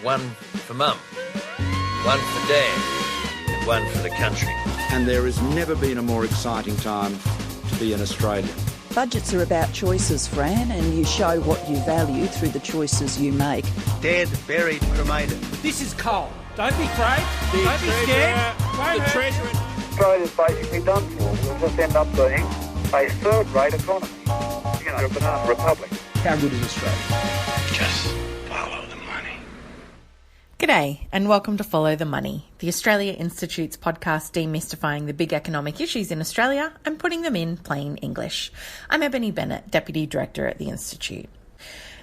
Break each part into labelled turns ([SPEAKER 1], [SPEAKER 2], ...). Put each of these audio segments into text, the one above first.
[SPEAKER 1] One for Mum, one for Dad, and one for the country.
[SPEAKER 2] And there has never been a more exciting time to be an Australian.
[SPEAKER 3] Budgets are about choices, Fran, and you show what you value through the choices you make.
[SPEAKER 4] Dead, buried, cremated.
[SPEAKER 5] This is Cowan. Don't be afraid. Don't be scared.
[SPEAKER 4] The Treasurer.
[SPEAKER 6] Australia's basically done for. We'll just end up being a third-rate economy. You know, a banana republic.
[SPEAKER 4] How good is Australia?
[SPEAKER 1] Just follow the money.
[SPEAKER 7] G'day and welcome to Follow the Money, the Australia Institute's podcast demystifying the big economic issues in Australia and putting them in plain English. I'm Ebony Bennett, Deputy Director at the Institute.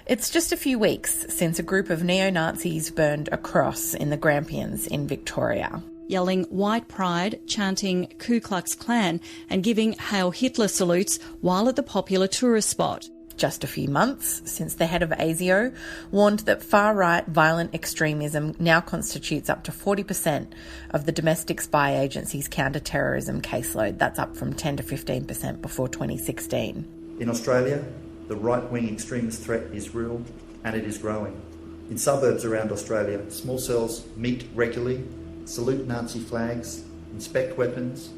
[SPEAKER 7] It's just a few weeks since a group of neo-Nazis burned a cross in the Grampians in Victoria.
[SPEAKER 8] Yelling white pride, chanting Ku Klux Klan and giving Hail Hitler salutes while at the popular tourist spot.
[SPEAKER 7] Just a few months since the head of ASIO warned that far-right violent extremism now constitutes up to 40% of the domestic spy agency's counter-terrorism caseload. That's up from 10 to 15% before 2016.
[SPEAKER 9] In Australia, the right-wing extremist threat is real and it is growing. In suburbs around Australia, small cells meet regularly, salute Nazi flags, inspect weapons,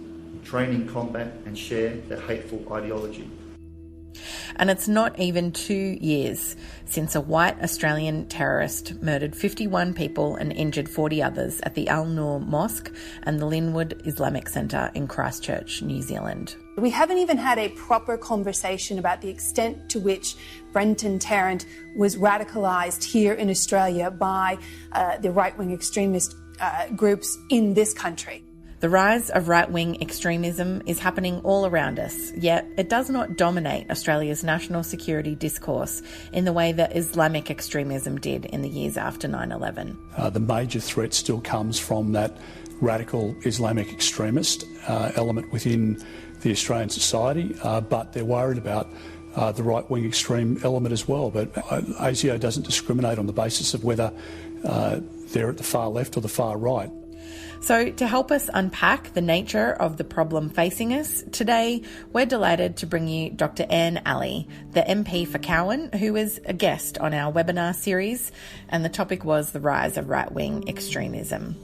[SPEAKER 9] train in combat and share their hateful ideology.
[SPEAKER 7] And it's not even 2 years since a white Australian terrorist murdered 51 people and injured 40 others at the Al Noor Mosque and the Linwood Islamic Centre in Christchurch, New Zealand.
[SPEAKER 10] We haven't even had a proper conversation about the extent to which Brenton Tarrant was radicalised here in Australia by the right-wing extremist groups in this country.
[SPEAKER 7] The rise of right-wing extremism is happening all around us, yet it does not dominate Australia's national security discourse in the way that Islamic extremism did in the years after 9/11.
[SPEAKER 11] The major threat still comes from that radical Islamic extremist element within the Australian society, but they're worried about the right-wing extreme element as well. But ASIO doesn't discriminate on the basis of whether they're at the far left or the far right.
[SPEAKER 7] So to help us unpack the nature of the problem facing us, today we're delighted to bring you Dr Anne Aly, the MP for Cowan, who is a guest on our webinar series, and the topic was the rise of right-wing extremism.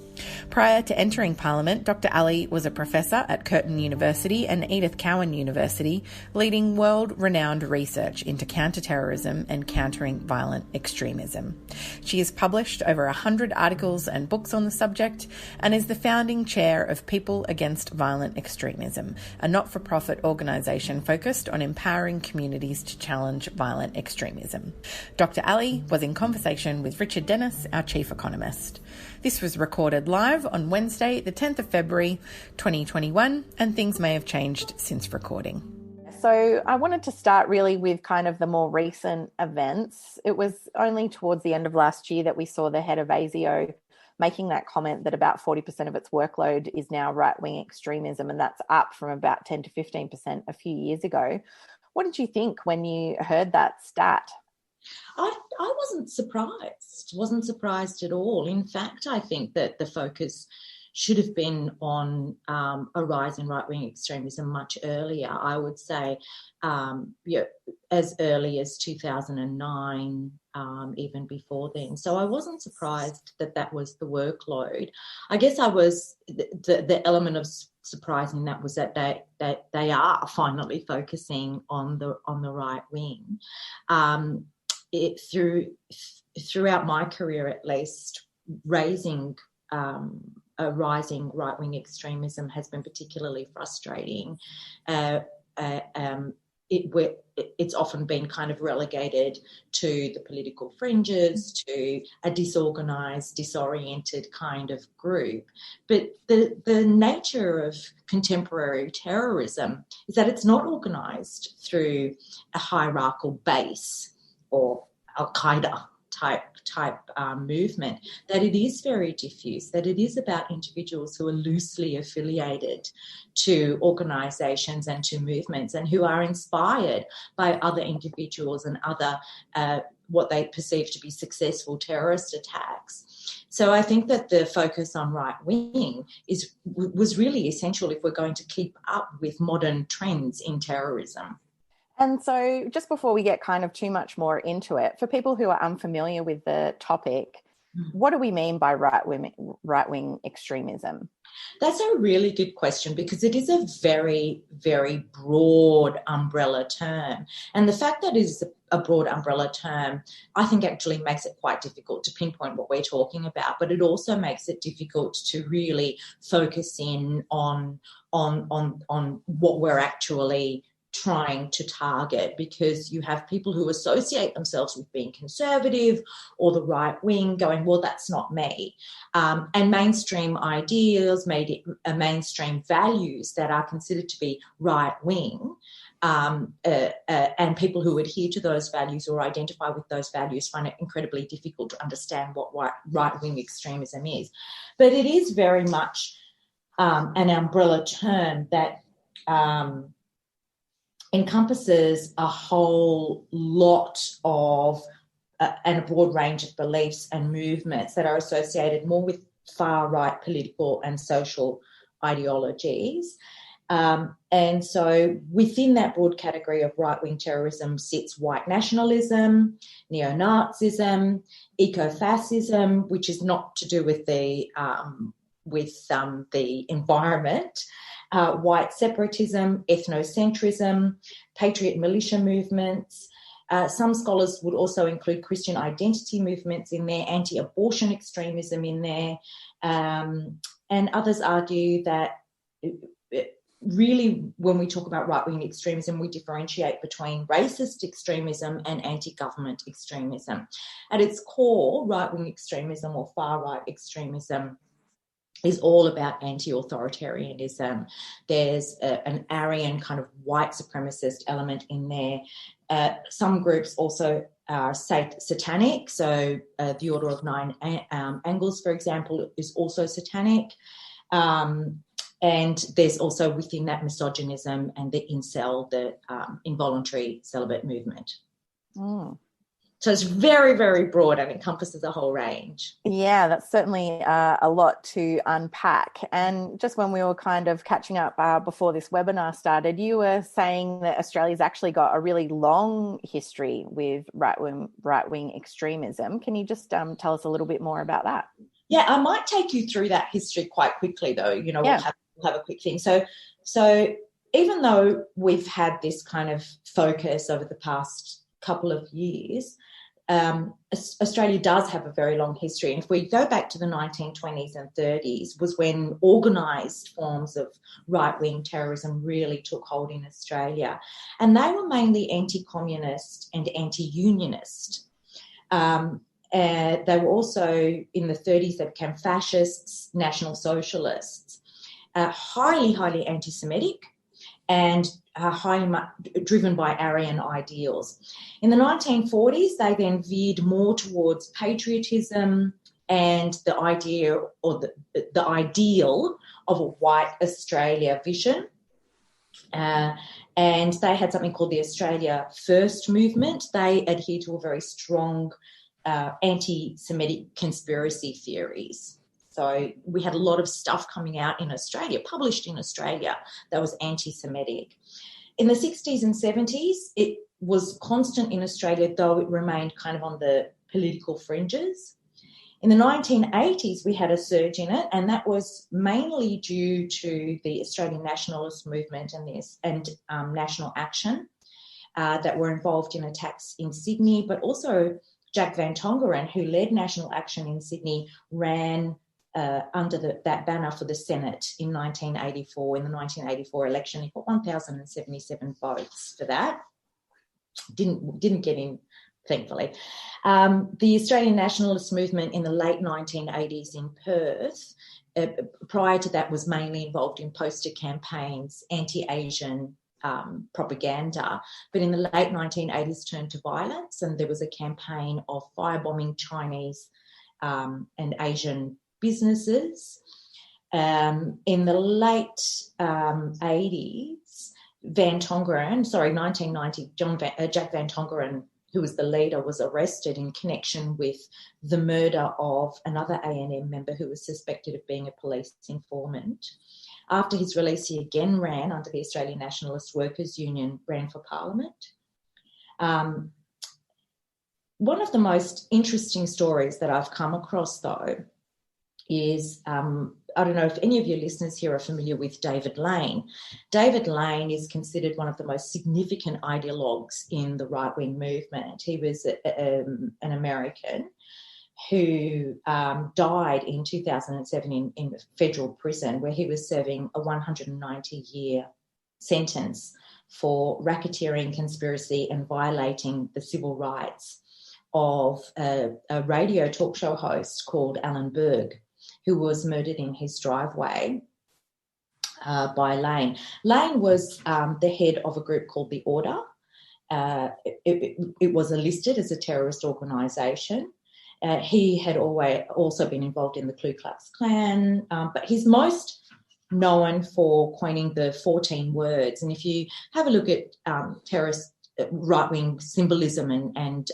[SPEAKER 7] Prior to entering Parliament, Dr Aly was a professor at Curtin University and Edith Cowan University, leading world-renowned research into counter-terrorism and countering violent extremism. She has published over 100 articles and books on the subject and is the founding chair of People Against Violent Extremism, a not-for-profit organisation focused on empowering communities to challenge violent extremism. Dr Aly was in conversation with Richard Dennis, our chief economist. This was recorded live on Wednesday, the 10th of February 2021, and things may have changed since recording. So I wanted to start really with kind of the more recent events. It was only towards the end of last year that we saw the head of ASIO making that comment that about 40% of its workload is now right-wing extremism, and that's up from about 10 to 15% a few years ago. What did you think when you heard that stat?
[SPEAKER 12] I wasn't surprised at all. In fact, I think that the focus should have been on a rise in right-wing extremism much earlier. I would say as early as 2009, even before then. So I wasn't surprised that that was the workload. I guess I was the element of surprising that was that they are finally focusing on the right wing. Throughout my career, at least, rising right-wing extremism has been particularly frustrating. It's often been kind of relegated to the political fringes, to a disorganised, disoriented kind of group. But the nature of contemporary terrorism is that it's not organised through a hierarchical base or Al-Qaeda type movement, that it is very diffuse, that it is about individuals who are loosely affiliated to organisations and to movements and who are inspired by other individuals and other what they perceive to be successful terrorist attacks. So I think that the focus on right wing was really essential if we're going to keep up with modern trends in terrorism.
[SPEAKER 7] And so just before we get kind of too much more into it, for people who are unfamiliar with the topic, What do we mean by right-wing extremism?
[SPEAKER 12] That's a really good question, because it is a very, very broad umbrella term. And the fact that it is a broad umbrella term, I think actually makes it quite difficult to pinpoint what we're talking about, but it also makes it difficult to really focus in on what we're actually trying to target, because you have people who associate themselves with being conservative or the right wing going, well, that's not me. And mainstream ideas, mainstream values that are considered to be right wing, and people who adhere to those values or identify with those values find it incredibly difficult to understand what right wing extremism is. But it is very much an umbrella term that encompasses a whole lot of and a broad range of beliefs and movements that are associated more with far-right political and social ideologies. And so within that broad category of right-wing terrorism sits white nationalism, neo-Nazism, eco-fascism, which is not to do with the environment, white separatism, ethnocentrism, patriot militia movements. Some scholars would also include Christian identity movements in there, anti-abortion extremism in there, and others argue that really when we talk about right-wing extremism, we differentiate between racist extremism and anti-government extremism. At its core, right-wing extremism or far-right extremism is all about anti-authoritarianism. There's an Aryan kind of white supremacist element in there. Some groups also are satanic. So the Order of Nine Angles, for example, is also satanic. And there's also within that misogynism and the incel, the involuntary celibate movement.
[SPEAKER 7] Mm.
[SPEAKER 12] So it's very, very broad and encompasses a whole range.
[SPEAKER 7] Yeah, that's certainly a lot to unpack. And just when we were kind of catching up before this webinar started, you were saying that Australia's actually got a really long history with right-wing extremism. Can you just tell us a little bit more about that?
[SPEAKER 12] Yeah, I might take you through that history quite quickly, though. You know,
[SPEAKER 7] yeah.
[SPEAKER 12] we'll have a quick thing. So even though we've had this kind of focus over the past couple of years, Australia does have a very long history. And if we go back to the 1920s and 30s, was when organised forms of right-wing terrorism really took hold in Australia. And they were mainly anti-communist and anti-unionist. They were also, in the 30s, they became fascists, national socialists, highly, highly anti-Semitic, and highly driven by Aryan ideals. In the 1940s, they then veered more towards patriotism and the idea or the ideal of a white Australia vision. And they had something called the Australia First movement. They adhered to a very strong anti-Semitic conspiracy theories. So we had a lot of stuff coming out in Australia, published in Australia, that was anti-Semitic. In the 60s and 70s, it was constant in Australia, though it remained kind of on the political fringes. In the 1980s, we had a surge in it, and that was mainly due to the Australian nationalist movement and National Action that were involved in attacks in Sydney, but also Jack Van Tongeren, who led National Action in Sydney, ran under that banner for the Senate in 1984, in the 1984 election. He got 1,077 votes for that. Didn't get in, thankfully. The Australian nationalist movement in the late 1980s in Perth, prior to that, was mainly involved in poster campaigns, anti-Asian propaganda, but in the late 1980s turned to violence, and there was a campaign of firebombing Chinese and Asian businesses. In the late 80s, 1990, Jack Van Tongeren, who was the leader, was arrested in connection with the murder of another A&M member who was suspected of being a police informant. After his release, he again ran under the Australian Nationalist Workers Union, ran for Parliament. One of the most interesting stories that I've come across, though, is I don't know if any of your listeners here are familiar with David Lane. David Lane is considered one of the most significant ideologues in the right-wing movement. He was an American who died in 2007 in a federal prison where he was serving a 190-year sentence for racketeering, conspiracy and violating the civil rights of a radio talk show host called Alan Berg, who was murdered in his driveway by Lane. Lane was the head of a group called The Order. It was listed as a terrorist organisation. He had also been involved in the Ku Klux Klan, but he's most known for coining the 14 words. And if you have a look at terrorist right-wing symbolism and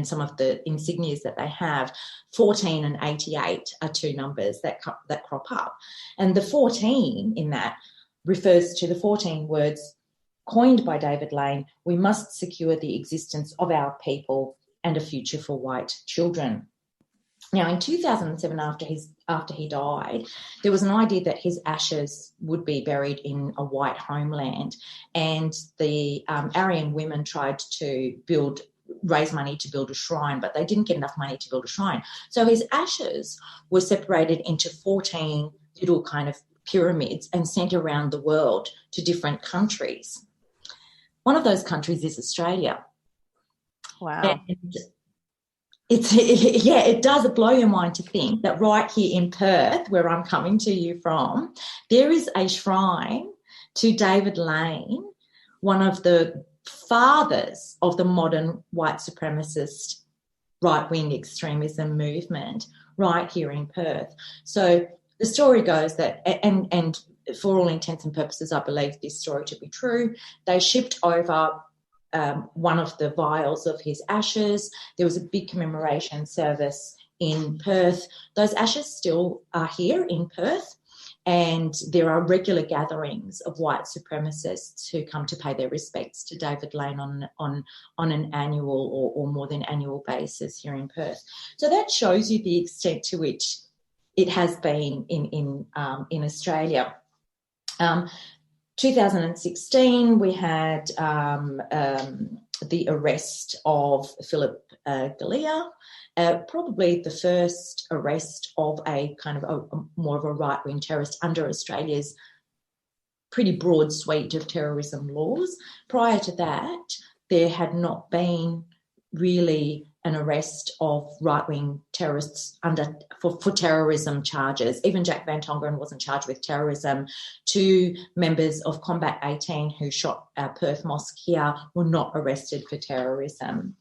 [SPEAKER 12] some of the insignias that they have, 14 and 88 are two numbers that crop up. And the 14 in that refers to the 14 words coined by David Lane: we must secure the existence of our people and a future for white children. Now, in 2007, after he died, there was an idea that his ashes would be buried in a white homeland, and the Aryan women tried to raise money to build a shrine, but they didn't get enough money to build a shrine. So his ashes were separated into 14 little kind of pyramids and sent around the world to different countries. One of those countries is Australia.
[SPEAKER 7] Wow.
[SPEAKER 12] And it does blow your mind to think that right here in Perth, where I'm coming to you from, there is a shrine to David Lane, one of the fathers of the modern white supremacist right-wing extremism movement, right here in Perth. So the story goes that, and for all intents and purposes, I believe this story to be true, they shipped over one of the vials of his ashes. There was a big commemoration service in Perth. Those ashes still are here in Perth, and there are regular gatherings of white supremacists who come to pay their respects to David Lane on an annual or more than annual basis here in Perth. So that shows you the extent to which it has been in Australia. 2016, we had the arrest of Philip Galea, probably the first arrest of a kind of more of a right-wing terrorist under Australia's pretty broad suite of terrorism laws. Prior to that, there had not been really an arrest of right-wing terrorists for terrorism charges. Even Jack Van Tongeren wasn't charged with terrorism. 2 members of Combat 18 who shot Perth Mosque here were not arrested for terrorism.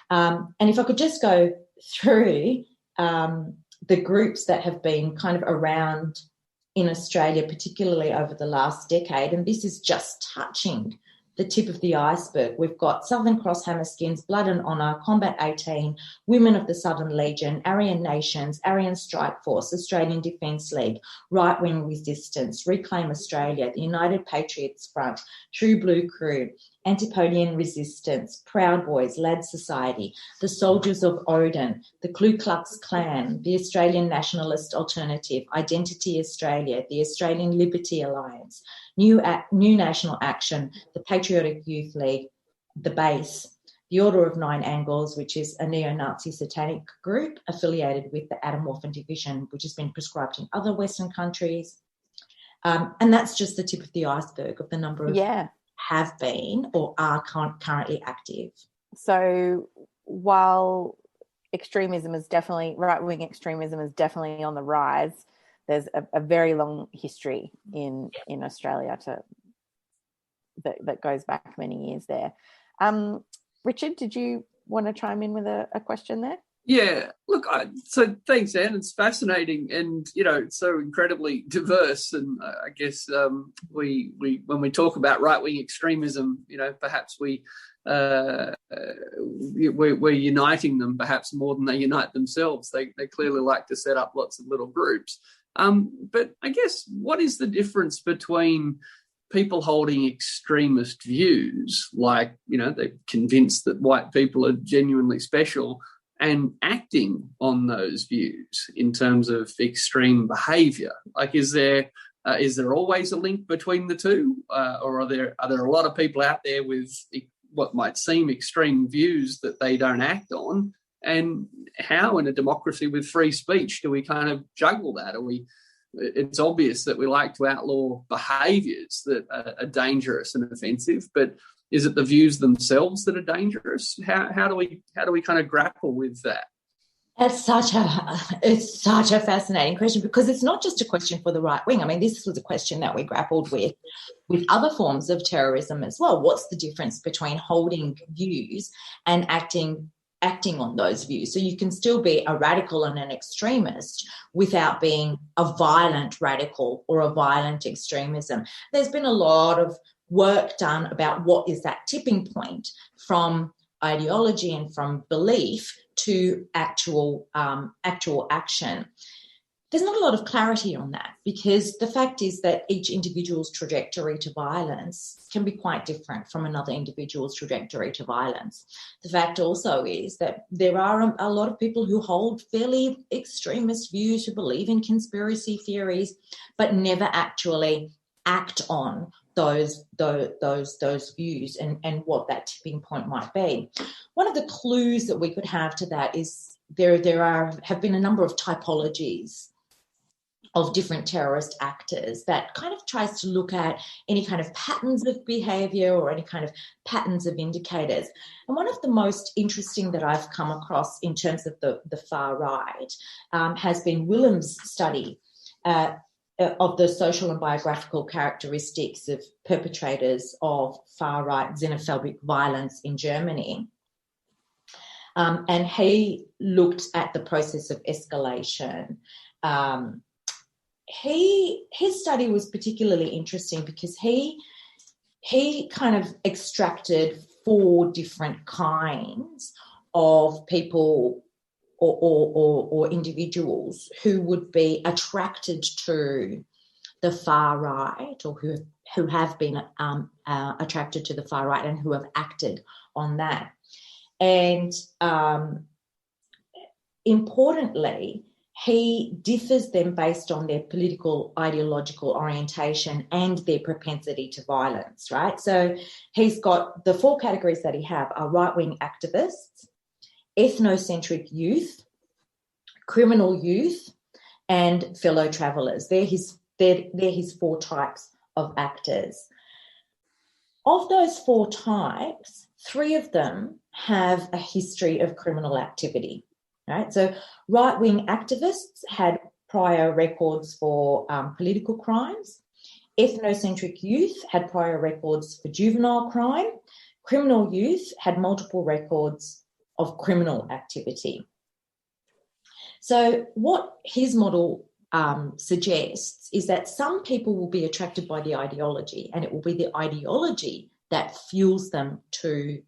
[SPEAKER 12] And if I could just go through the groups that have been kind of around in Australia, particularly over the last decade, and this is just touching the tip of the iceberg. We've got Southern Cross Hammerskins, Blood and Honour, Combat 18, Women of the Southern Legion, Aryan Nations, Aryan Strike Force, Australian Defence League, Right Wing Resistance, Reclaim Australia, the United Patriots Front, True Blue Crew, Antipodean Resistance, Proud Boys, Lad Society, the Soldiers of Odin, the Ku Klux Klan, the Australian Nationalist Alternative, Identity Australia, the Australian Liberty Alliance, New National Action, the Patriotic Youth League, the Base, the Order of Nine Angles, which is a neo-Nazi satanic group affiliated with the Adam Waffen Division, which has been prescribed in other Western countries. And that's just the tip of the iceberg of the number of have been or are currently active.
[SPEAKER 7] So while extremism is definitely, right-wing extremism is definitely on the rise, there's a very long history in Australia that goes back many years there. Richard, did you want to chime in with a question there?
[SPEAKER 13] Yeah, look, so thanks, Anne. It's fascinating and, it's so incredibly diverse. And I guess we when we talk about right-wing extremism, perhaps we're uniting them perhaps more than they unite themselves. They clearly like to set up lots of little groups. But I guess what is the difference between people holding extremist views, like, they're convinced that white people are genuinely special, and acting on those views in terms of extreme behaviour? Like, is there always a link between the two, or are there a lot of people out there with what might seem extreme views that they don't act on? And how, in a democracy with free speech, do we kind of juggle that? It's obvious that we like to outlaw behaviours that are dangerous and offensive, but is it the views themselves that are dangerous? How do we kind of grapple with that?
[SPEAKER 12] It's such a fascinating question, because it's not just a question for the right wing. I mean, this was a question that we grappled with other forms of terrorism as well. What's the difference between holding views and acting on those views? So you can still be a radical and an extremist without being a violent radical or a violent extremism. There's been a lot of work done about what is that tipping point from ideology and from belief to actual action. There's not a lot of clarity on that, because the fact is that each individual's trajectory to violence can be quite different from another individual's trajectory to violence. The fact also is that there are a lot of people who hold fairly extremist views, who believe in conspiracy theories, but never actually act on those views and what that tipping point might be. One of the clues that we could have to that is there have been a number of typologies of different terrorist actors that kind of tries to look at any kind of patterns of behaviour or any kind of patterns of indicators. And one of the most interesting that I've come across in terms of the far right has been Willem's study of the social and biographical characteristics of perpetrators of far-right xenophobic violence in Germany. And he looked at the process of escalation. His study was particularly interesting because he kind of extracted 4 different kinds of people or individuals who would be attracted to the far right, or who have been attracted to the far right and who have acted on that. And importantly, he differs them based on their political, ideological orientation and their propensity to violence, right? So he's got the 4 categories that he have are right-wing activists, ethnocentric youth, criminal youth, and fellow travellers. They're his 4 types of actors. Of those 4 types, 3 of them have a history of criminal activity, right? So right-wing activists had prior records for political crimes. Ethnocentric youth had prior records for juvenile crime. Criminal youth had multiple records of criminal activity. So what his model suggests is that some people will be attracted by the ideology, and it will be the ideology that fuels them to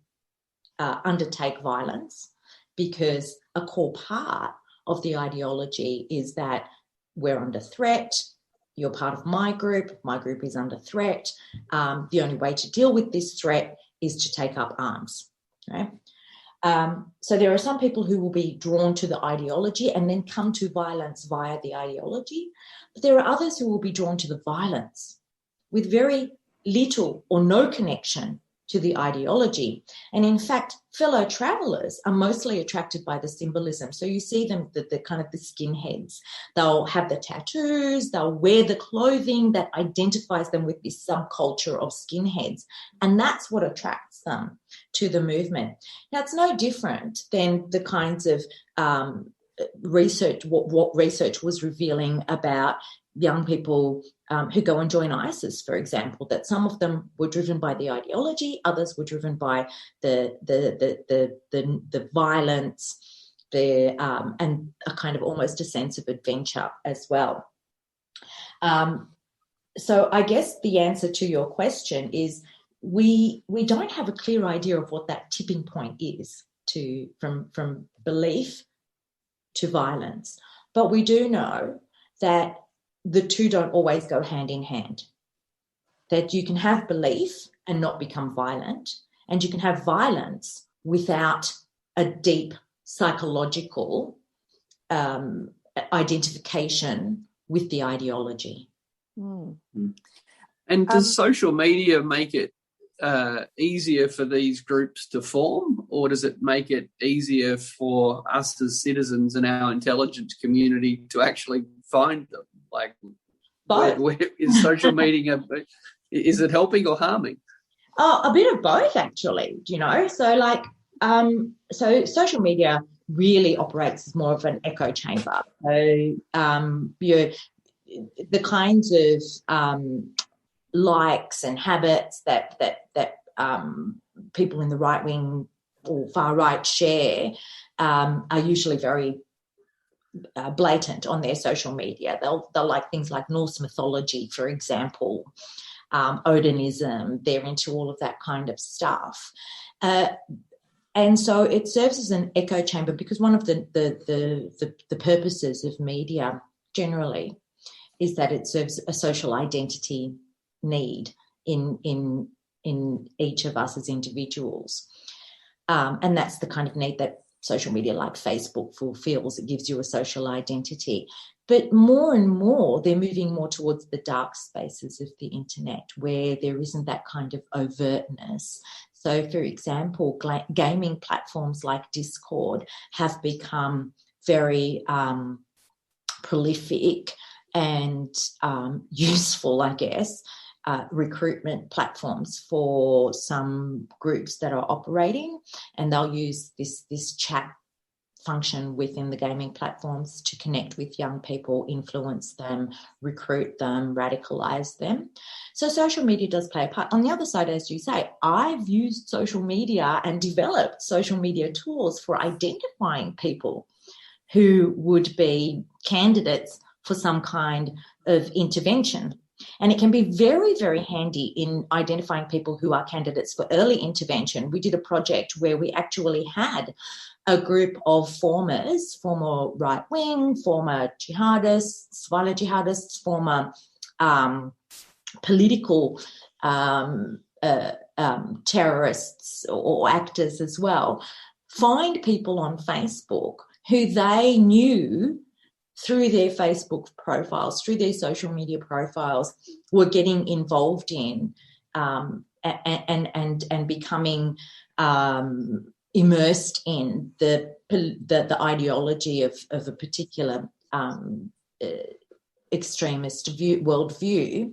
[SPEAKER 12] undertake violence, because a core part of the ideology is that we're under threat, you're part of my group is under threat, the only way to deal with this threat is to take up arms, right? So there are some people who will be drawn to the ideology and then come to violence via the ideology, but there are others who will be drawn to the violence with very little or no connection to the ideology. And in fact, fellow travellers are mostly attracted by the symbolism. So you see them, the kind of the skinheads. They'll have the tattoos, they'll wear the clothing that identifies them with this subculture of skinheads. And that's what attracts them to the movement. Now, it's no different than the kinds of research, what research was revealing about young people who go and join ISIS, for example, that some of them were driven by the ideology, others were driven by the violence, and a kind of almost a sense of adventure as well. So I guess the answer to your question is we don't have a clear idea of what that tipping point is from belief to violence, but we do know that the two don't always go hand in hand. that you can have belief and not become violent, and you can have violence without a deep psychological identification with the ideology.
[SPEAKER 13] And does social media make it easier for these groups to form, or does it make it easier for us as citizens and our intelligence community to actually find them? Like, where is social media, is it helping or harming?
[SPEAKER 12] Oh, a bit of both, actually, So, so social media really operates as more of an echo chamber. So, the kinds of likes and habits that people in the right wing or far right share are usually very blatant on their social media. They'll like things like Norse mythology, for example, Odinism. They're into all of that kind of stuff. And so it serves as an echo chamber, because one of the purposes of media generally is that it serves a social identity need in each of us as individuals. And that's the kind of need that social media like Facebook fulfills. It gives you a social identity. But more and more, they're moving more towards the dark spaces of the internet, where there isn't that kind of overtness. So, for example, gaming platforms like Discord have become very prolific and useful, I guess, recruitment platforms for some groups that are operating, and they'll use this chat function within the gaming platforms to connect with young people, influence them, recruit them, radicalise them. So social media does play a part. On the other side, as you say, I've used social media and developed social media tools for identifying people who would be candidates for some kind of intervention. And it can be very, very handy in identifying people who are candidates for early intervention. We did a project where we actually had a group of former right-wing, former jihadists, violent jihadists, former political terrorists or actors as well, find people on Facebook who they knew through their Facebook profiles, through their social media profiles, were getting involved in and becoming immersed in the ideology of a particular extremist worldview,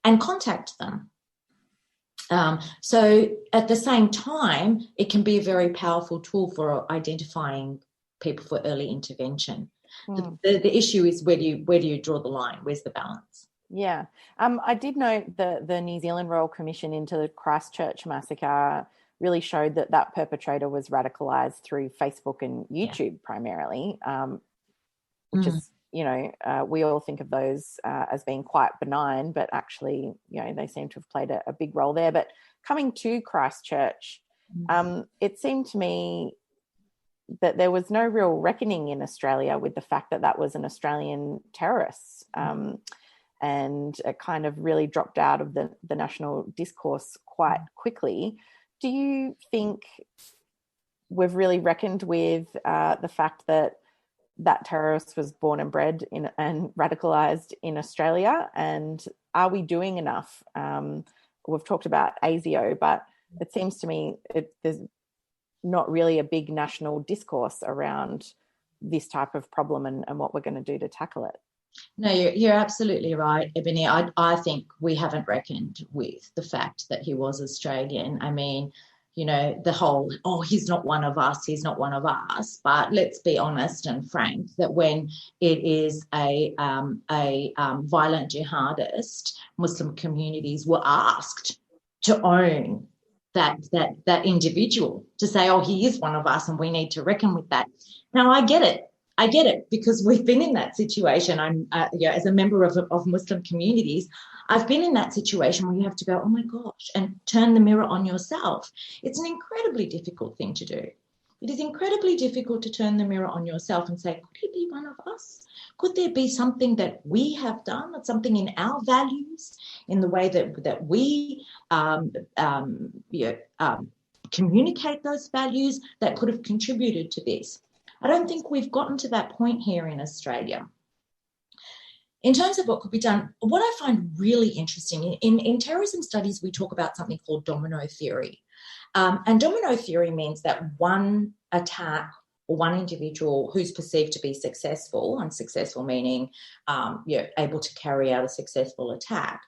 [SPEAKER 12] and contact them. So at the same time, it can be a very powerful tool for identifying people for early intervention. The issue is where do you draw the line? Where's the balance?
[SPEAKER 7] Yeah. I did note the New Zealand Royal Commission into the Christchurch massacre really showed that perpetrator was radicalised through Facebook and YouTube primarily, which is, we all think of those as being quite benign, but actually, they seem to have played a big role there. But coming to Christchurch, it seemed to me that there was no real reckoning in Australia with the fact that was an Australian terrorist, and it kind of really dropped out of the national discourse quite quickly. Do you think we've really reckoned with the fact that terrorist was born and bred and radicalised in Australia? And are we doing enough? We've talked about ASIO, but it seems to me there's not really a big national discourse around this type of problem and what we're going to do to tackle it.
[SPEAKER 12] No, you're absolutely right, Ebony. I think we haven't reckoned with the fact that he was Australian. I mean, the whole, he's not one of us, But let's be honest and frank that when it is a violent jihadist, Muslim communities were asked to own that individual, to say, he is one of us and we need to reckon with that. Now, I get it because we've been in that situation. I'm, as a member of Muslim communities, I've been in that situation where you have to go, oh my gosh, and turn the mirror on yourself. It's an incredibly difficult thing to do. It is incredibly difficult to turn the mirror on yourself and say, could he be one of us? Could there be something that we have done, something in our values, in the way that we communicate those values that could have contributed to this. I don't think we've gotten to that point here in Australia. In terms of what could be done, what I find really interesting, in terrorism studies, we talk about something called domino theory. And domino theory means that one attack or one individual who's perceived to be successful, unsuccessful meaning able to carry out a successful attack,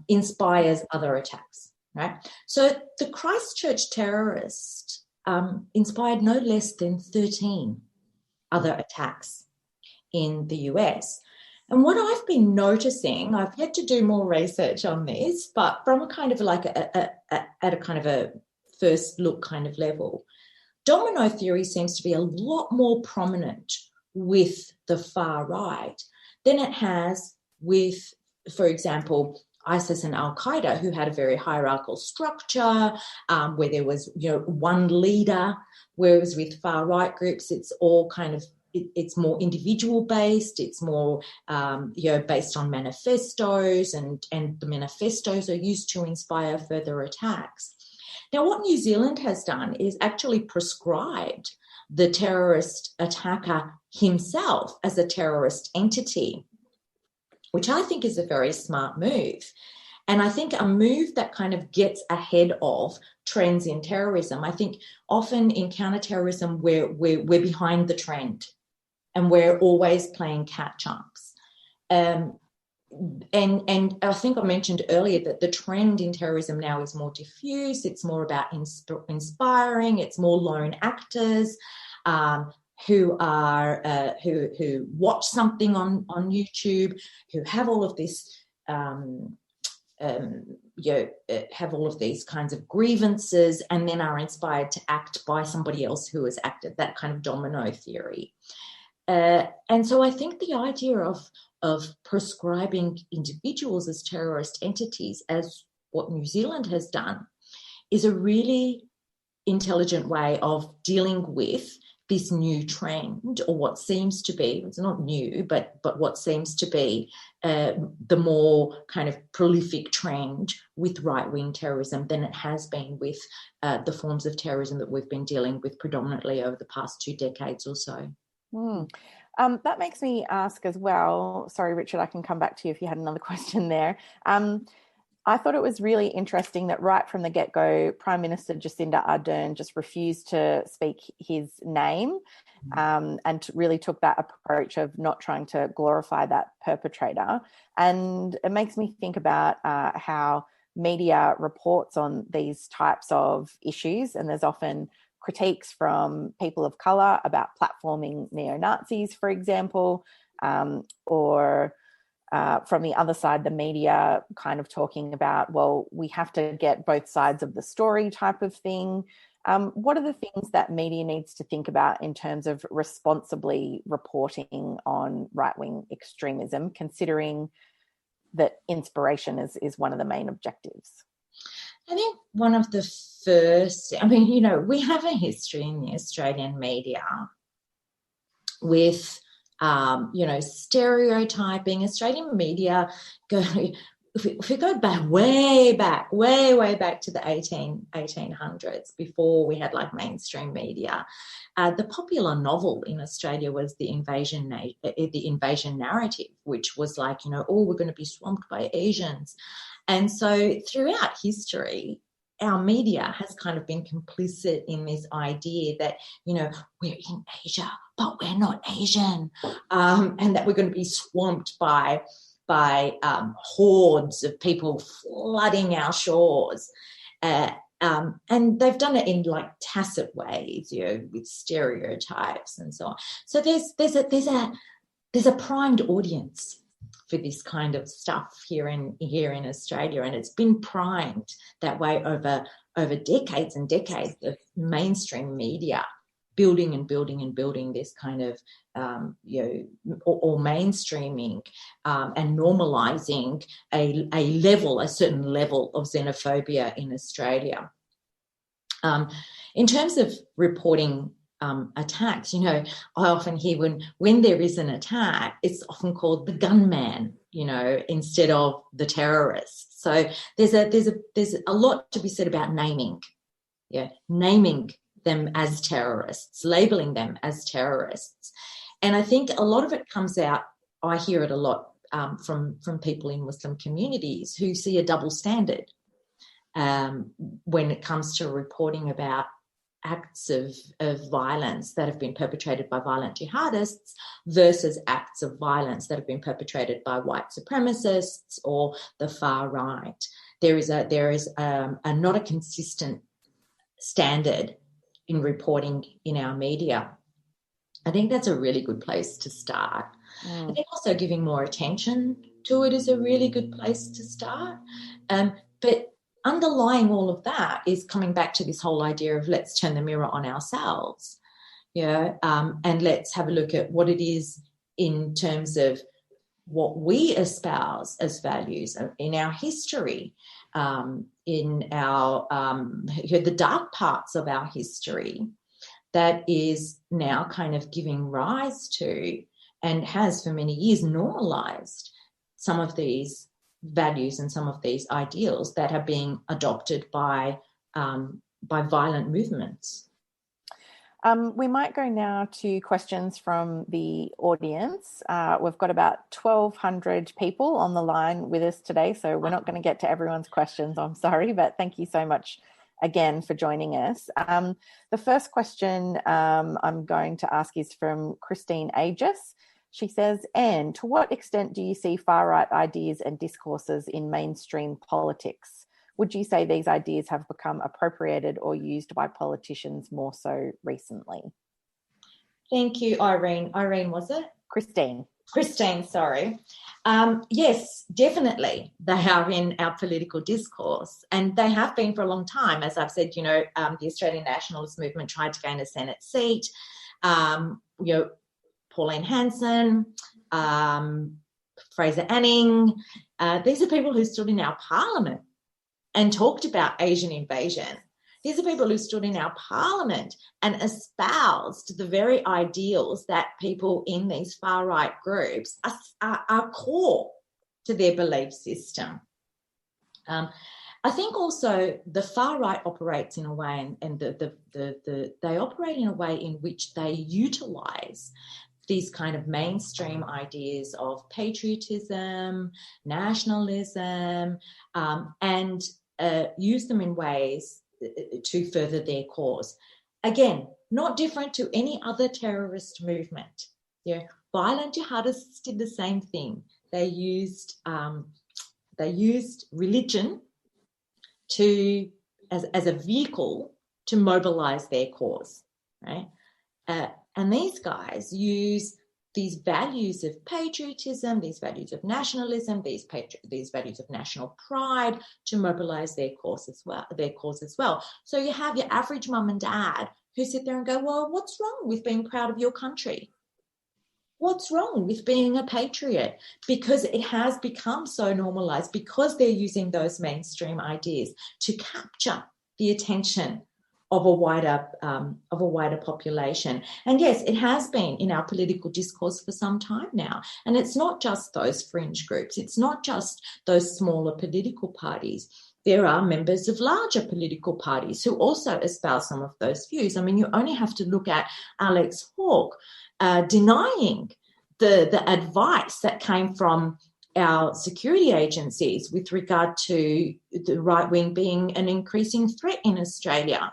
[SPEAKER 12] inspires other attacks, right? So the Christchurch terrorist inspired no less than 13 other attacks in the US. And what I've been noticing, I've had to do more research on this, but from a kind of like at a kind of a first look kind of level, domino theory seems to be a lot more prominent with the far right than it has with, for example, ISIS and Al-Qaeda, who had a very hierarchical structure where there was, one leader, whereas with far right groups, it's all kind of, it's more individual based, it's more, based on manifestos, and the manifestos are used to inspire further attacks. Now, what New Zealand has done is actually prescribed the terrorist attacker himself as a terrorist entity, which I think is a very smart move. And I think a move that kind of gets ahead of trends in terrorism. I think often in counter-terrorism, we're behind the trend and we're always playing catch-ups. And I think I mentioned earlier that the trend in terrorism now is more diffuse. It's more about inspiring. It's more lone actors who watch something on YouTube, who have all of this, have all of these kinds of grievances, and then are inspired to act by somebody else who has acted. That kind of domino theory. And so I think the idea of prescribing individuals as terrorist entities, as what New Zealand has done, is a really intelligent way of dealing with this new trend, or what seems to be, it's not new, but what seems to be the more kind of prolific trend with right-wing terrorism than it has been with the forms of terrorism that we've been dealing with predominantly over the past 2 decades or so.
[SPEAKER 7] That makes me ask as well, sorry, Richard, I can come back to you if you had another question there. I thought it was really interesting that right from the get-go, Prime Minister Jacinda Ardern just refused to speak his name and really took that approach of not trying to glorify that perpetrator. And it makes me think about how media reports on these types of issues, and there's often critiques from people of colour about platforming neo-Nazis, for example, or from the other side, the media kind of talking about, well, we have to get both sides of the story type of thing. What are the things that media needs to think about in terms of responsibly reporting on right-wing extremism, considering that inspiration is one of the main objectives?
[SPEAKER 12] I think one of the first, we have a history in the Australian media with, stereotyping. Australian media, if we go back, way back to the 1800s, before we had like mainstream media, the popular novel in Australia was the invasion narrative, which was like, we're going to be swamped by Asians. And so throughout history, our media has kind of been complicit in this idea that, we're in Asia, but we're not Asian, and that we're going to be swamped by hordes of people flooding our shores. And they've done it in like tacit ways, with stereotypes and so on. So there's a primed audience for this kind of stuff here in Australia, and it's been primed that way over decades and decades of mainstream media building this kind of or mainstreaming and normalising a certain level of xenophobia in Australia. In terms of reporting attacks. You know, I often hear when there is an attack, it's often called the gunman, you know, instead of the terrorist. So there's a lot to be said about naming them as terrorists, labeling them as terrorists. And I think a lot of it comes out, I hear it a lot from people in Muslim communities who see a double standard when it comes to reporting about acts of violence that have been perpetrated by violent jihadists versus acts of violence that have been perpetrated by white supremacists or the far right. There is not a consistent standard in reporting in our media. I think that's a really good place to start. I think also giving more attention to it is a really good place to start. But underlying all of that is coming back to this whole idea of let's turn the mirror on ourselves, and let's have a look at what it is in terms of what we espouse as values in our history, in our the dark parts of our history that is now kind of giving rise to and has for many years normalized some of these values and some of these ideals that are being adopted by violent movements.
[SPEAKER 7] We might go now to questions from the audience. We've got about 1,200 people on the line with us today, so we're not going to get to everyone's questions, I'm sorry, but thank you so much again for joining us. The first question I'm going to ask is from Christine Aegis. She says, Anne, to what extent do you see far-right ideas and discourses in mainstream politics? Would you say these ideas have become appropriated or used by politicians more so recently?
[SPEAKER 12] Thank you, Irene. Irene, was it?
[SPEAKER 7] Christine,
[SPEAKER 12] sorry. Yes, definitely they are in our political discourse, and they have been for a long time. As I've said, the Australian nationalist movement tried to gain a Senate seat. Pauline Hanson, Fraser Anning, these are people who stood in our parliament and talked about Asian invasion. These are people who stood in our parliament and espoused the very ideals that people in these far-right groups are core to their belief system. I think also the far-right operates in a way, and they operate in a way in which they utilise these kind of mainstream ideas of patriotism, nationalism, and use them in ways to further their cause. Again, not different to any other terrorist movement. Violent jihadists did the same thing. They used religion as a vehicle to mobilise their cause, right? And these guys use these values of patriotism, these values of nationalism, these values of national pride to mobilise their cause as well. So you have your average mum and dad who sit there and go, well, what's wrong with being proud of your country? What's wrong with being a patriot? Because it has become so normalised, because they're using those mainstream ideas to capture the attention of a wider population. And yes, it has been in our political discourse for some time now. And it's not just those fringe groups. It's not just those smaller political parties. There are members of larger political parties who also espouse some of those views. I mean, you only have to look at Alex Hawke denying the advice that came from our security agencies with regard to the right wing being an increasing threat in Australia.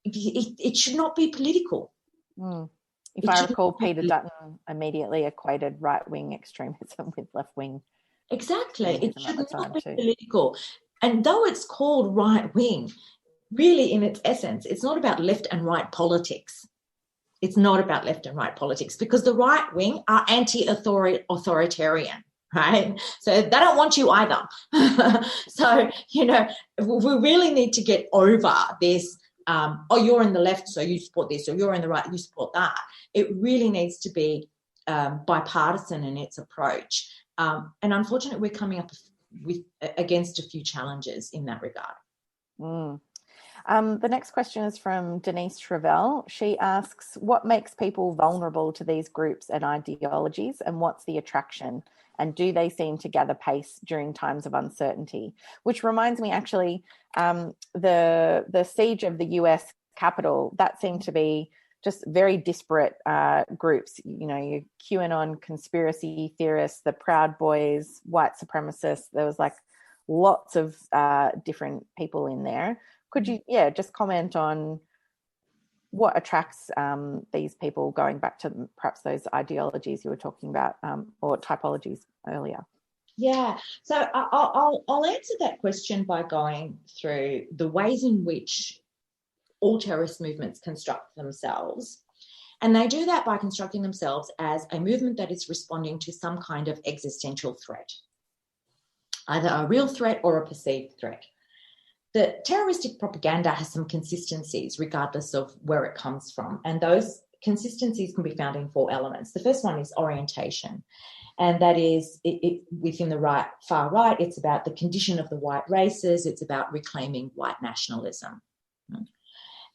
[SPEAKER 12] It should not be political.
[SPEAKER 7] If I recall, Peter Dutton immediately equated right-wing extremism with left-wing.
[SPEAKER 12] Exactly. It should not be political. And though it's called right-wing, really in its essence, it's not about left and right politics. It's not about left and right politics, because the right wing are anti-authoritarian, right? So they don't want you either. So, we really need to get over this, you're in the left, so you support this, or you're in the right, you support that. It really needs to be bipartisan in its approach. And unfortunately, we're coming up against a few challenges in that regard.
[SPEAKER 7] The next question is from Denise Travell. She asks, what makes people vulnerable to these groups and ideologies, and what's the attraction? And do they seem to gather pace during times of uncertainty? Which reminds me, actually, the siege of the US Capitol, that seemed to be just very disparate groups. You know, your QAnon conspiracy theorists, the Proud Boys, white supremacists. There was like lots of different people in there. Could you, just comment on what attracts these people, going back to perhaps those ideologies you were talking about, or typologies earlier?
[SPEAKER 12] Yeah, so I'll answer that question by going through the ways in which all terrorist movements construct themselves. And they do that by constructing themselves as a movement that is responding to some kind of existential threat, either a real threat or a perceived threat. The terroristic propaganda has some consistencies regardless of where it comes from, and those consistencies can be found in 4 elements. The first one is orientation, and that is within the far right, it's about the condition of the white races, it's about reclaiming white nationalism.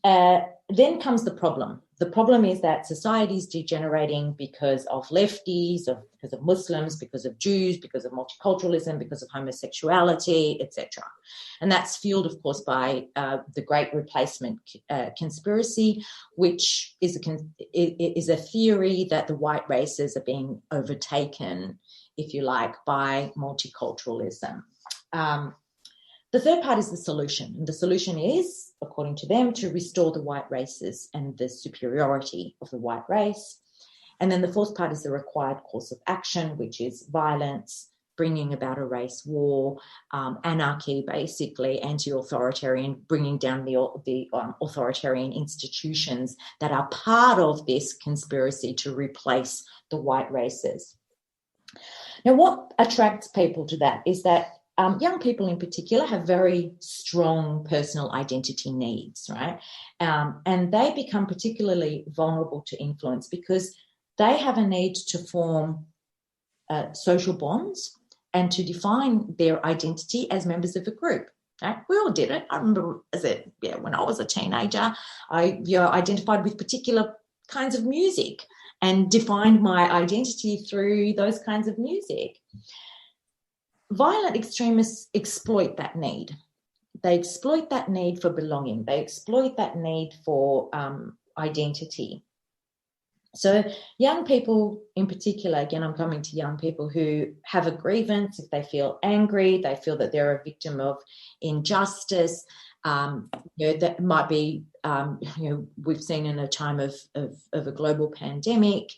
[SPEAKER 12] Then comes the problem. The problem is that society is degenerating because of lefties, because of Muslims, because of Jews, because of multiculturalism, because of homosexuality, etc. And that's fueled, of course, by the Great Replacement conspiracy, which is a theory that the white races are being overtaken, if you like, by multiculturalism. The third part is the solution. And the solution is, according to them, to restore the white races and the superiority of the white race. And then the fourth part is the required course of action, which is violence, bringing about a race war, anarchy, basically, anti-authoritarian, bringing down the authoritarian institutions that are part of this conspiracy to replace the white races. Now, what attracts people to that is that young people in particular have very strong personal identity needs, right? And they become particularly vulnerable to influence because they have a need to form social bonds and to define their identity as members of a group. Right? We all did it. I remember when I was a teenager, I identified with particular kinds of music and defined my identity through those kinds of music. Violent extremists exploit that need. They exploit that need for belonging. They exploit that need for identity. So young people in particular, again, I'm coming to young people who have a grievance, if they feel angry, they feel that they're a victim of injustice, that might be, we've seen in a time of a global pandemic,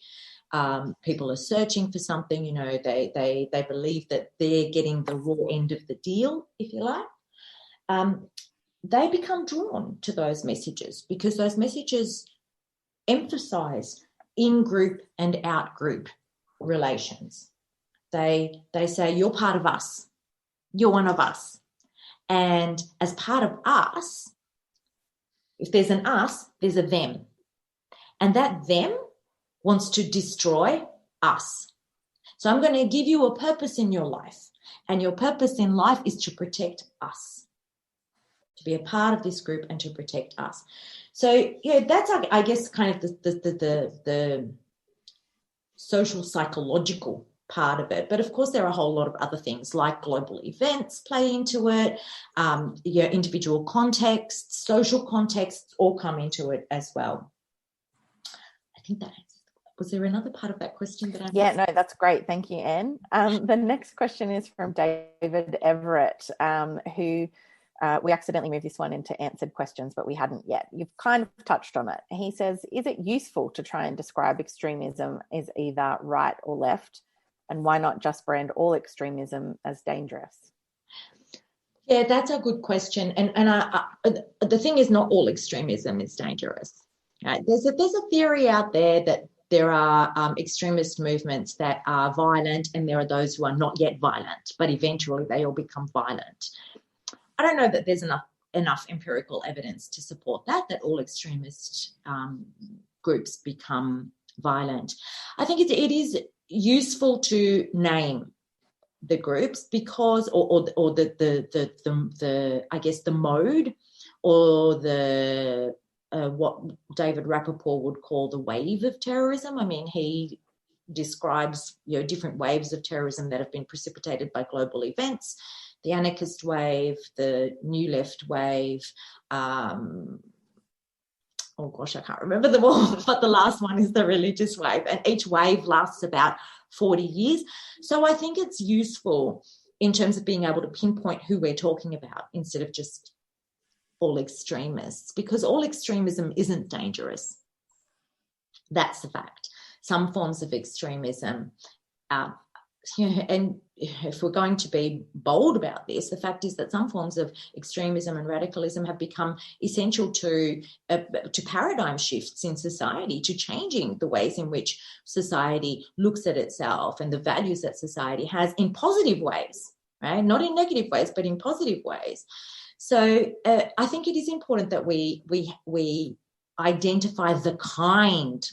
[SPEAKER 12] people are searching for something, they believe that they're getting the raw end of the deal, if you like. They become drawn to those messages because those messages emphasise in-group and out-group relations. They say, you're part of us. You're one of us. And as part of us, if there's an us, there's a them. And that them wants to destroy us. So I'm going to give you a purpose in your life. And your purpose in life is to protect us, to be a part of this group and to protect us. So, that's, I guess, kind of the social psychological part of it. But, of course, there are a whole lot of other things like global events play into it, individual contexts, social contexts all come into it as well. I think that was there another part of that question that I missed?
[SPEAKER 7] Yeah, no, that's great. Thank you, Anne. The next question is from David Everett, who we accidentally moved this one into answered questions, but we hadn't yet. You've kind of touched on it. He says, is it useful to try and describe extremism as either right or left? And why not just brand all extremism as dangerous?
[SPEAKER 12] Yeah, that's a good question. And the thing is, not all extremism is dangerous. Right? There's a theory out there that there are extremist movements that are violent and there are those who are not yet violent, but eventually they all become violent. I don't know that there's enough empirical evidence to support that all extremist groups become violent. I think it is useful to name the groups because, or the I guess the mode or the what David Rappaport would call the wave of terrorism. I mean, he describes different waves of terrorism that have been precipitated by global events: the anarchist wave, the new left wave. Oh gosh, I can't remember them all, but the last one is the religious wave, and each wave lasts about 40 years. So I think it's useful in terms of being able to pinpoint who we're talking about instead of just all extremists, because all extremism isn't dangerous. That's the fact. Some forms of extremism, and if we're going to be bold about this, the fact is that some forms of extremism and radicalism have become essential to paradigm shifts in society, to changing the ways in which society looks at itself and the values that society has in positive ways, right? Not in negative ways, but in positive ways. So I think it is important that we identify the kind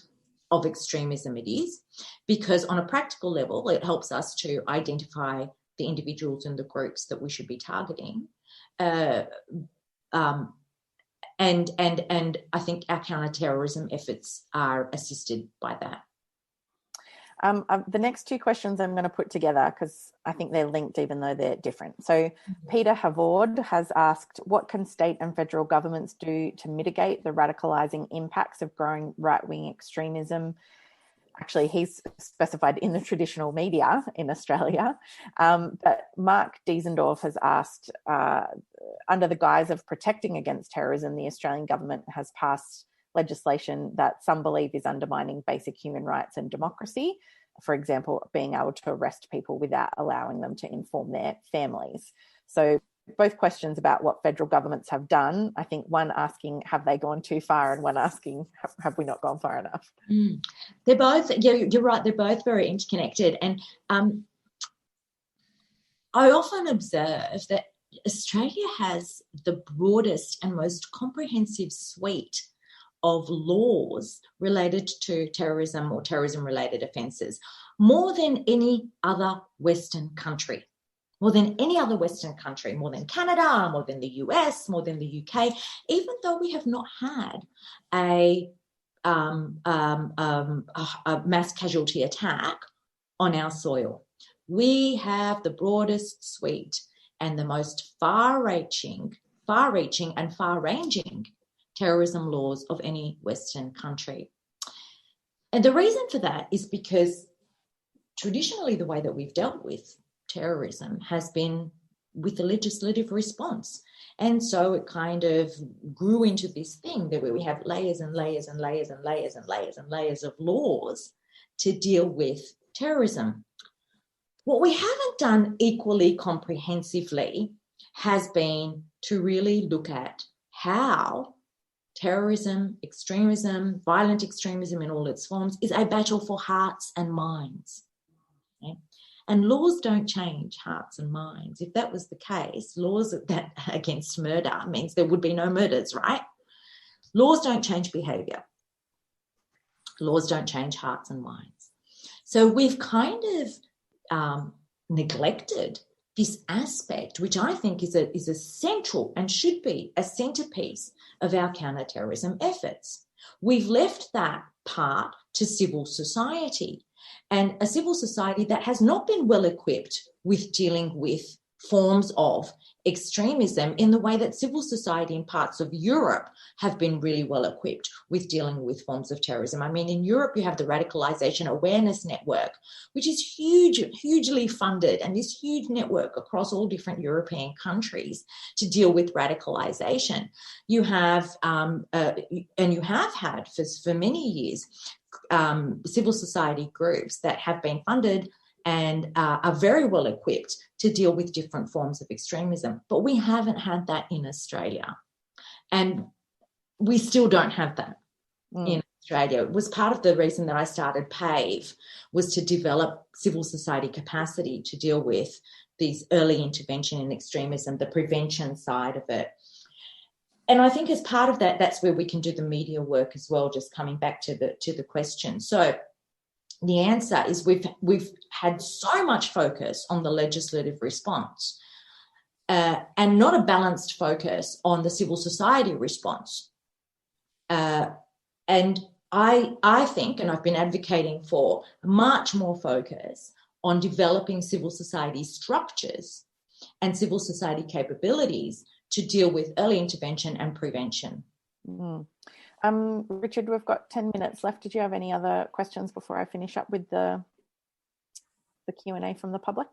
[SPEAKER 12] of extremism it is, because on a practical level, it helps us to identify the individuals and the groups that we should be targeting. And I think our counter-terrorism efforts are assisted by that.
[SPEAKER 7] The next two questions I'm going to put together because I think they're linked even though they're different. So Peter Havord has asked, what can state and federal governments do to mitigate the radicalising impacts of growing right-wing extremism? Actually, he's specified in the traditional media in Australia. But Mark Diesendorf has asked, under the guise of protecting against terrorism, the Australian government has passed legislation that some believe is undermining basic human rights and democracy. For example, being able to arrest people without allowing them to inform their families. So both questions about what federal governments have done. I think one asking, have they gone too far? And one asking, have we not gone far enough?
[SPEAKER 12] They're both, you're right, they're both very interconnected. And I often observe that Australia has the broadest and most comprehensive suite of laws related to terrorism or terrorism-related offences, more than any other Western country, more than any other Western country, more than Canada, more than the US, more than the UK, even though we have not had a mass casualty attack on our soil. We have the broadest suite and the most far-reaching and far-ranging terrorism laws of any Western country. And the reason for that is because traditionally the way that we've dealt with terrorism has been with a legislative response. And so it kind of grew into this thing that where we have layers and layers and layers and layers and layers and layers of laws to deal with terrorism. What we haven't done equally comprehensively has been to really look at how terrorism, extremism, violent extremism in all its forms is a battle for hearts and minds. Okay? And laws don't change hearts and minds. If that was the case, laws that against murder means there would be no murders, right? Laws don't change behaviour. Laws don't change hearts and minds. So we've kind of neglected this aspect, which I think is a central and should be a centrepiece of our counter-terrorism efforts. We've left that part to civil society, and a civil society that has not been well equipped with dealing with forms of extremism in the way that civil society in parts of Europe have been really well equipped with dealing with forms of terrorism. I mean, in Europe, you have the Radicalisation Awareness Network, which is hugely funded, and this huge network across all different European countries to deal with radicalisation. You have, and you have had for many years, civil society groups that have been funded and are very well equipped to deal with different forms of extremism. But we haven't had that in Australia. And we still don't have that in Australia. It was part of the reason that I started PAVE, was to develop civil society capacity to deal with these early intervention in extremism, the prevention side of it. And I think as part of that, that's where we can do the media work as well, just coming back to the question. So the answer is we've had so much focus on the legislative response and not a balanced focus on the civil society response. And I think, and I've been advocating for much more focus on developing civil society structures and civil society capabilities to deal with early intervention and prevention.
[SPEAKER 7] Richard, we've got 10 minutes left. Did you have any other questions before I finish up with the Q&A from the public?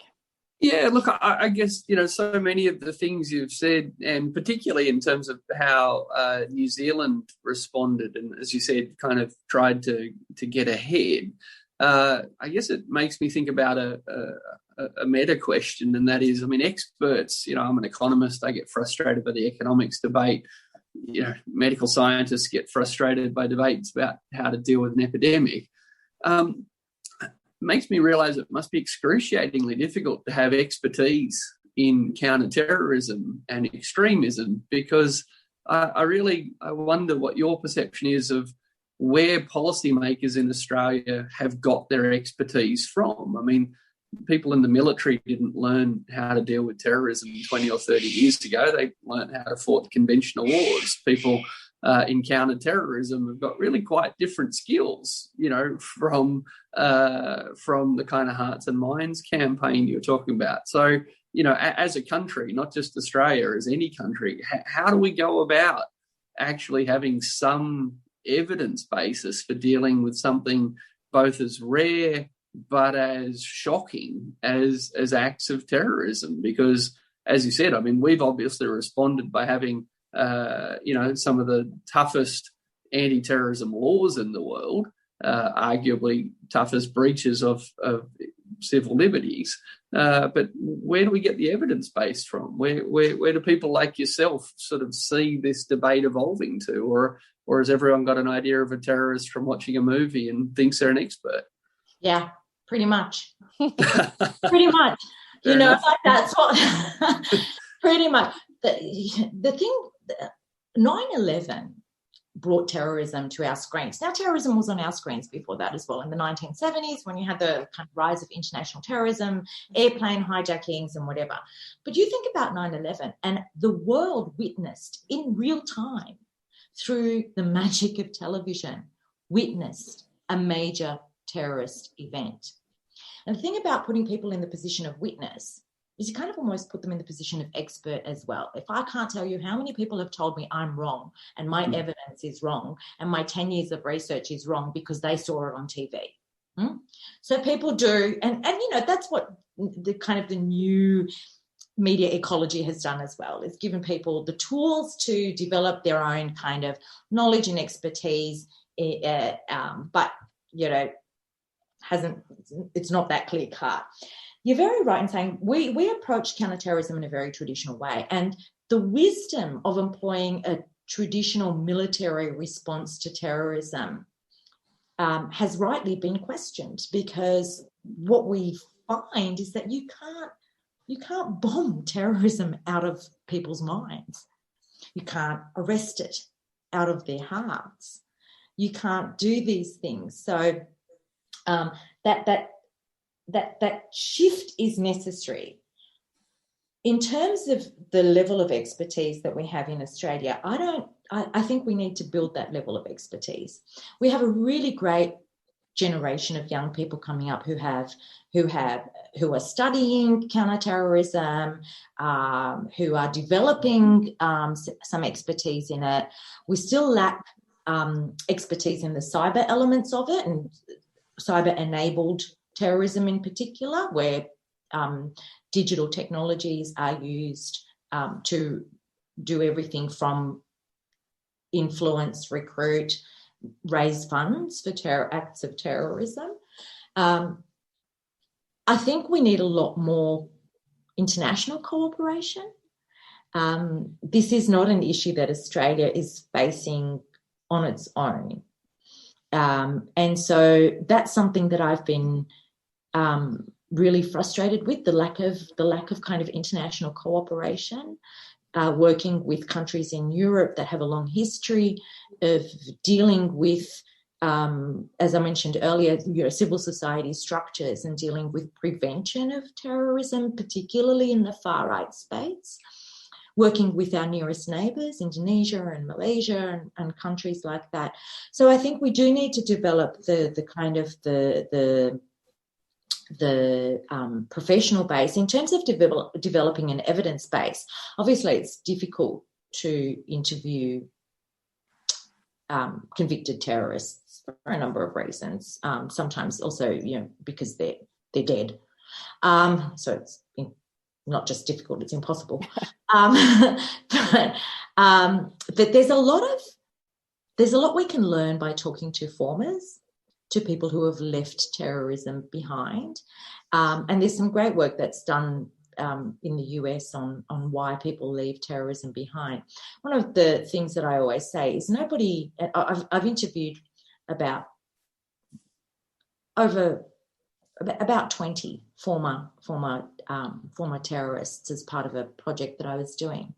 [SPEAKER 13] Yeah, look, I guess, so many of the things you've said, and particularly in terms of how New Zealand responded and, as you said, kind of tried to get ahead, I guess it makes me think about a meta question, and that is, experts, I'm an economist, I get frustrated by the economics debate. Medical scientists get frustrated by debates about how to deal with an epidemic. Makes me realise it must be excruciatingly difficult to have expertise in counter-terrorism and extremism, because I wonder what your perception is of where policymakers in Australia have got their expertise from. People in the military didn't learn how to deal with terrorism 20 or 30 years ago. They learned how to fight conventional wars. People in counter-terrorism have got really quite different skills, from the kind of Hearts and Minds campaign you're talking about. So, as a country, not just Australia, as any country, how do we go about actually having some evidence basis for dealing with something both as rare but as shocking as acts of terrorism? Because, as you said, we've obviously responded by having some of the toughest anti-terrorism laws in the world, arguably toughest breaches of civil liberties. But where do we get the evidence base from? Where do people like yourself sort of see this debate evolving to? Or has everyone got an idea of a terrorist from watching a movie and thinks they're an expert?
[SPEAKER 12] Yeah, pretty much. Pretty much. That's what pretty much. The thing, 9/11 brought terrorism to our screens. Now, terrorism was on our screens before that as well, in the 1970s, when you had the kind of rise of international terrorism, airplane hijackings and whatever. But you think about 9/11, and the world witnessed in real time, through the magic of television, witnessed a major terrorist event. And the thing about putting people in the position of witness is you kind of almost put them in the position of expert as well. If I can't tell you how many people have told me I'm wrong and my evidence is wrong and my 10 years of research is wrong because they saw it on TV. So people do, and that's what the kind of the new media ecology has done as well. It's given people the tools to develop their own kind of knowledge and expertise, but, it's not that clear cut. You're very right in saying we approach counterterrorism in a very traditional way, and the wisdom of employing a traditional military response to terrorism has rightly been questioned, because what we find is that you can't bomb terrorism out of people's minds. You can't arrest it out of their hearts. You can't do these things. So that shift is necessary. In terms of the level of expertise that we have in Australia, I think we need to build that level of expertise. We have a really great generation of young people coming up who are studying counterterrorism, who are developing some expertise in it. We still lack expertise in the cyber elements of it, and cyber-enabled terrorism in particular, where digital technologies are used to do everything from influence, recruit, raise funds for acts of terrorism. I think we need a lot more international cooperation. This is not an issue that Australia is facing on its own. And so that's something that I've been really frustrated with, the lack of kind of international cooperation, working with countries in Europe that have a long history of dealing with as I mentioned earlier, civil society structures and dealing with prevention of terrorism, particularly in the far right space, working with our nearest neighbours, Indonesia and Malaysia and countries like that. So I think we do need to develop the professional base. In terms of developing an evidence base, obviously it's difficult to interview convicted terrorists for a number of reasons. Sometimes also, because they're dead. So it's not just difficult; it's impossible. But there's a lot we can learn by talking to formers, to people who have left terrorism behind, and there's some great work that's done in the US on why people leave terrorism behind. One of the things that I always say is I've interviewed about 20 former terrorists as part of a project that I was doing.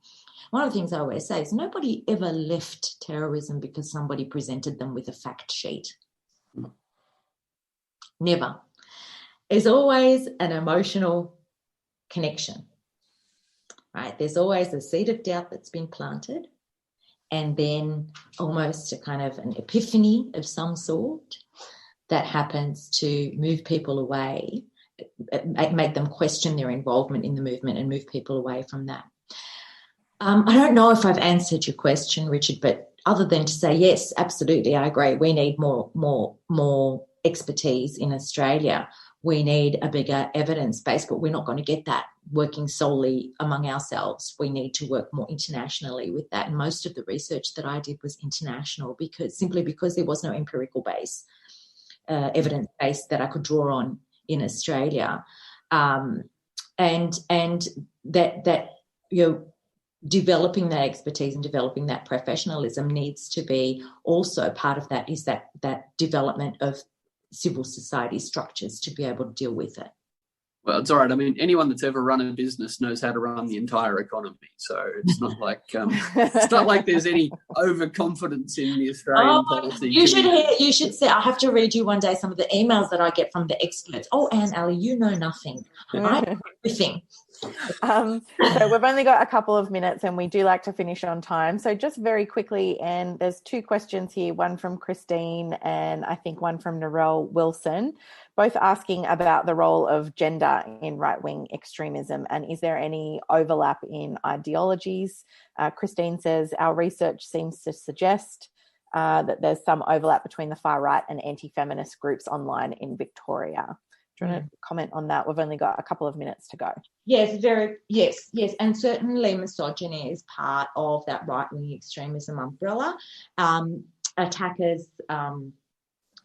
[SPEAKER 12] One of the things I always say is nobody ever left terrorism because somebody presented them with a fact sheet. Never. There's always an emotional connection, right? There's always a seed of doubt that's been planted, and then almost a kind of an epiphany of some sort that happens to move people away, make them question their involvement in the movement and move people away from that. I don't know if I've answered your question, Richard, but other than to say, yes, absolutely, I agree. We need more expertise in Australia. We need a bigger evidence base, but we're not going to get that working solely among ourselves. We need to work more internationally with that. And most of the research that I did was international because there was no empirical base, evidence base that I could draw on in Australia. And that developing that expertise and developing that professionalism needs to be also part of that, is that development of civil society structures to be able to deal with it.
[SPEAKER 13] Well, it's all right. I mean, anyone that's ever run a business knows how to run the entire economy. So it's not like there's any overconfidence in the Australian policy.
[SPEAKER 12] You should say. I have to read you one day some of the emails that I get from the experts. Oh, Anne Aly, you know nothing. I know everything.
[SPEAKER 7] So we've only got a couple of minutes and we do like to finish on time. So just very quickly, and there's two questions here, one from Christine and I think one from Narelle Wilson, both asking about the role of gender in right-wing extremism and is there any overlap in ideologies. Christine says, our research seems to suggest that there's some overlap between the far right and anti-feminist groups online in Victoria. Do you want to comment on that? We've only got a couple of minutes to go.
[SPEAKER 12] Yes, yes. And certainly misogyny is part of that right-wing extremism umbrella. Attackers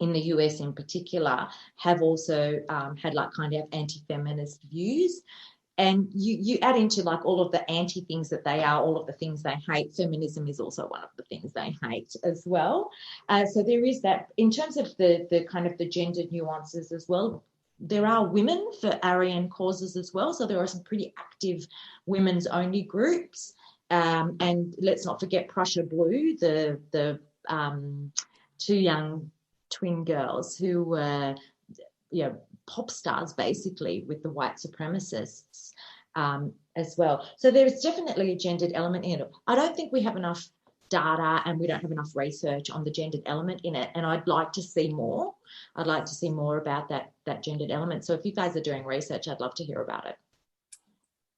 [SPEAKER 12] in the US in particular have also had like kind of anti-feminist views. And you add into like all of the anti things that they are, all of the things they hate. Feminism is also one of the things they hate as well. So there is that. In terms of the kind of the gender nuances as well, there are women for Aryan causes as well. So there are some pretty active women's only groups. And let's not forget Prussia Blue, the two young twin girls who were, pop stars basically with the white supremacists as well. So there's definitely a gendered element in it. I don't think we have enough data and we don't have enough research on the gendered element in it, and I'd like to see more. I'd like to see more about that gendered element. So if you guys are doing research, I'd love to hear about it.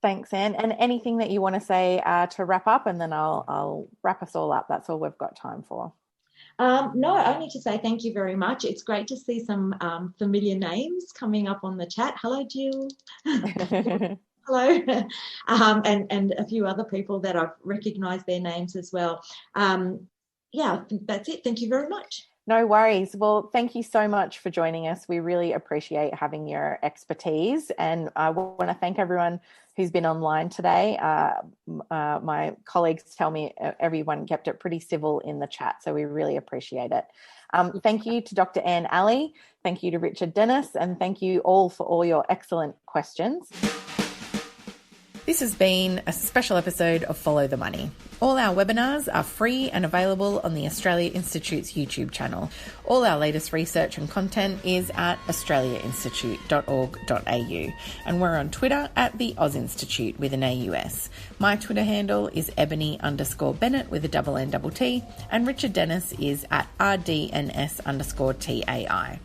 [SPEAKER 7] Thanks, Anne. And anything that you want to say to wrap up, and then I'll wrap us all up. That's all we've got time for.
[SPEAKER 12] No, I need to say thank you very much. It's great to see some familiar names coming up on the chat. Hello, Jill. Hello. And a few other people that I've recognised their names as well. Yeah, that's it. Thank you very much.
[SPEAKER 7] No worries. Well, thank you so much for joining us. We really appreciate having your expertise. And I want to thank everyone who's been online today. My colleagues tell me everyone kept it pretty civil in the chat, so we really appreciate it. Thank you to Dr. Anne Aly. Thank you to Richard Dennis. And thank you all for all your excellent questions. This has been a special episode of Follow the Money. All our webinars are free and available on the Australia Institute's YouTube channel. All our latest research and content is at australiainstitute.org.au, and we're on Twitter at the Oz Institute with an AUS. My Twitter handle is Ebony_Bennett with a NNT, and Richard Dennis is at RDNS_TAI.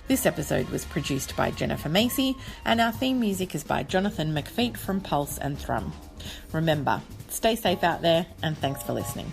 [SPEAKER 7] This episode was produced by Jennifer Macy, and our theme music is by Jonathan McFeet from Pulse and Thrum. Remember, stay safe out there, and thanks for listening.